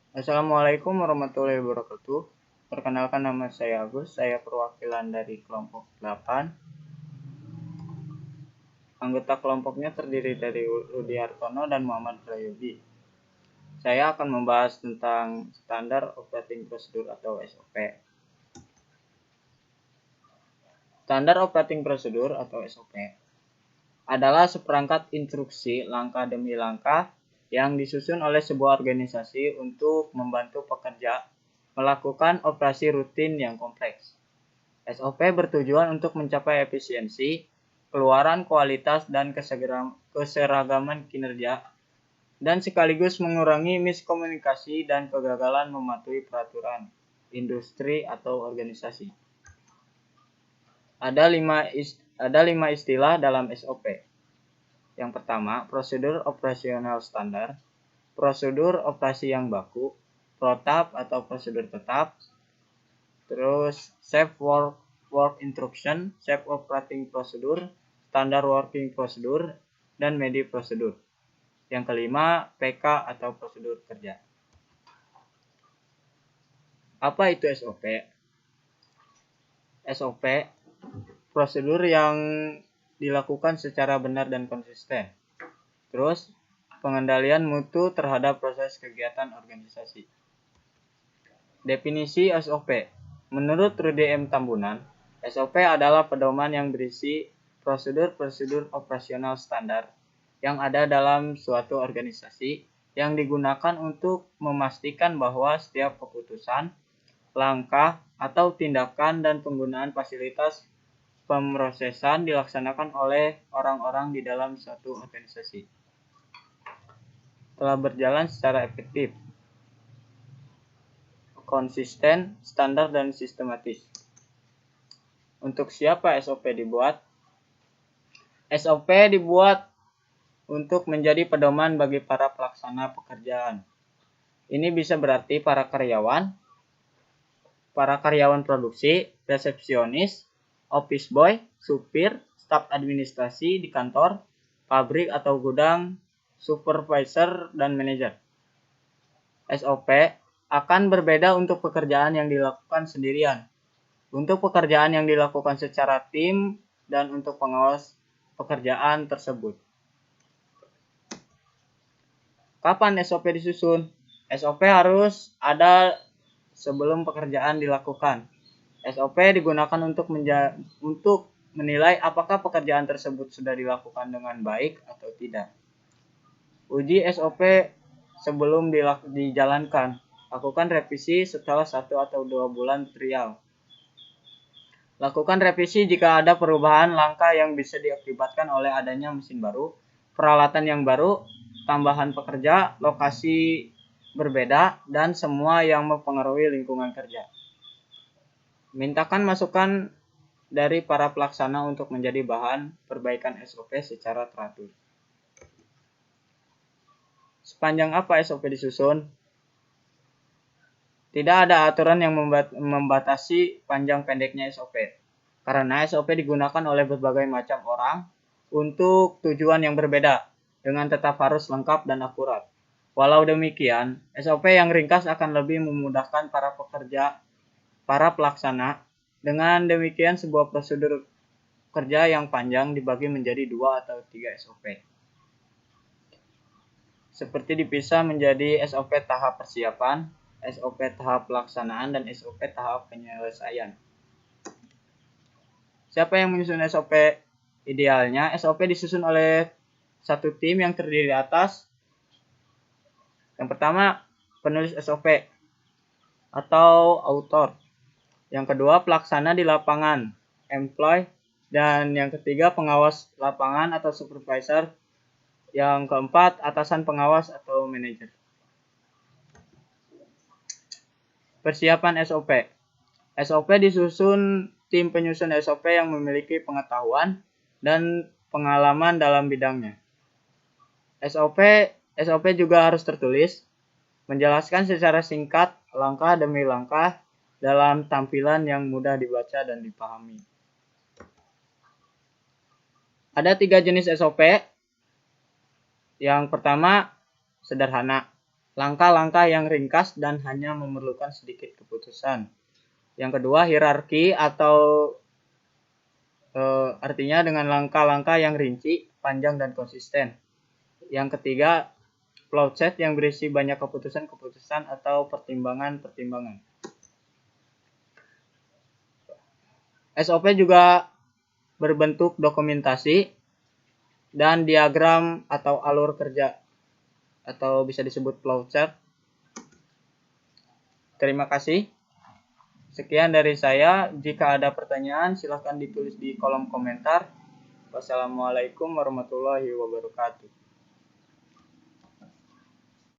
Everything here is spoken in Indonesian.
Assalamualaikum warahmatullahi wabarakatuh. Perkenalkan, nama saya Agus, saya perwakilan dari kelompok 8. Anggota kelompoknya terdiri dari Rudi Hartono dan Muhammad Prayogi. Saya akan membahas tentang standar operating procedure atau SOP. Standar operating procedure atau SOP adalah seperangkat instruksi langkah demi langkah yang disusun oleh sebuah organisasi untuk membantu pekerja melakukan operasi rutin yang kompleks. SOP bertujuan untuk mencapai efisiensi, keluaran kualitas, dan keseragaman kinerja, dan sekaligus mengurangi miskomunikasi dan kegagalan mematuhi peraturan industri atau organisasi. Ada lima istilah dalam SOP. Yang pertama, prosedur operasional standar, prosedur operasi yang baku, protap atau prosedur tetap, terus safe work instruction, safe operating procedure, standard working procedure, dan medi procedure. Yang kelima, PK atau prosedur kerja. Apa itu SOP? SOP, prosedur yang dilakukan secara benar dan konsisten. Terus, pengendalian mutu terhadap proses kegiatan organisasi. Definisi SOP. Menurut Rudy M. Tambunan, SOP adalah pedoman yang berisi prosedur-prosedur operasional standar yang ada dalam suatu organisasi yang digunakan untuk memastikan bahwa setiap keputusan, langkah, atau tindakan dan penggunaan fasilitas pemrosesan dilaksanakan oleh orang-orang di dalam suatu organisasi telah berjalan secara efektif, konsisten, standar, dan sistematis. Untuk siapa SOP dibuat? SOP dibuat untuk menjadi pedoman bagi para pelaksana pekerjaan. Ini bisa berarti para karyawan produksi, resepsionis, office boy, supir, staf administrasi di kantor, pabrik atau gudang, supervisor, dan manajer. SOP akan berbeda untuk pekerjaan yang dilakukan sendirian, untuk pekerjaan yang dilakukan secara tim, dan untuk pengawas pekerjaan tersebut. Kapan SOP disusun? SOP harus ada sebelum pekerjaan dilakukan. SOP digunakan untuk menilai apakah pekerjaan tersebut sudah dilakukan dengan baik atau tidak. Uji SOP sebelum dijalankan. Lakukan revisi setelah 1 atau 2 bulan trial. Lakukan revisi jika ada perubahan langkah yang bisa diakibatkan oleh adanya mesin baru, peralatan yang baru, tambahan pekerja, lokasi berbeda, dan semua yang mempengaruhi lingkungan kerja. Mintakan masukan dari para pelaksana untuk menjadi bahan perbaikan SOP secara teratur. Sepanjang apa SOP disusun? Tidak ada aturan yang membatasi panjang pendeknya SOP, karena SOP digunakan oleh berbagai macam orang untuk tujuan yang berbeda, dengan tetap harus lengkap dan akurat. Walau demikian, SOP yang ringkas akan lebih memudahkan para pelaksana. Dengan demikian, sebuah prosedur kerja yang panjang dibagi menjadi 2 atau 3 SOP. Seperti dipisah menjadi SOP tahap persiapan, SOP tahap pelaksanaan, dan SOP tahap penyelesaian. Siapa yang menyusun SOP? Idealnya, SOP disusun oleh satu tim yang terdiri atas yang pertama, penulis SOP atau author. Yang kedua, pelaksana di lapangan, employee. Dan yang ketiga, pengawas lapangan atau supervisor. Yang keempat, atasan pengawas atau manajer. Persiapan SOP. SOP disusun tim penyusun SOP yang memiliki pengetahuan dan pengalaman dalam bidangnya. SOP juga harus tertulis, menjelaskan secara singkat langkah demi langkah dalam tampilan yang mudah dibaca dan dipahami. Ada 3 jenis SOP. Yang pertama, sederhana. langkah-langkah yang ringkas dan hanya memerlukan sedikit keputusan. Yang kedua, hierarki atau artinya dengan langkah-langkah yang rinci, panjang, dan konsisten. Yang ketiga, flowchart yang berisi banyak keputusan-keputusan atau pertimbangan-pertimbangan. SOP juga berbentuk dokumentasi dan diagram atau alur kerja atau bisa disebut flowchart. Terima kasih. Sekian dari saya. Jika ada pertanyaan silahkan ditulis di kolom komentar. Wassalamualaikum warahmatullahi wabarakatuh.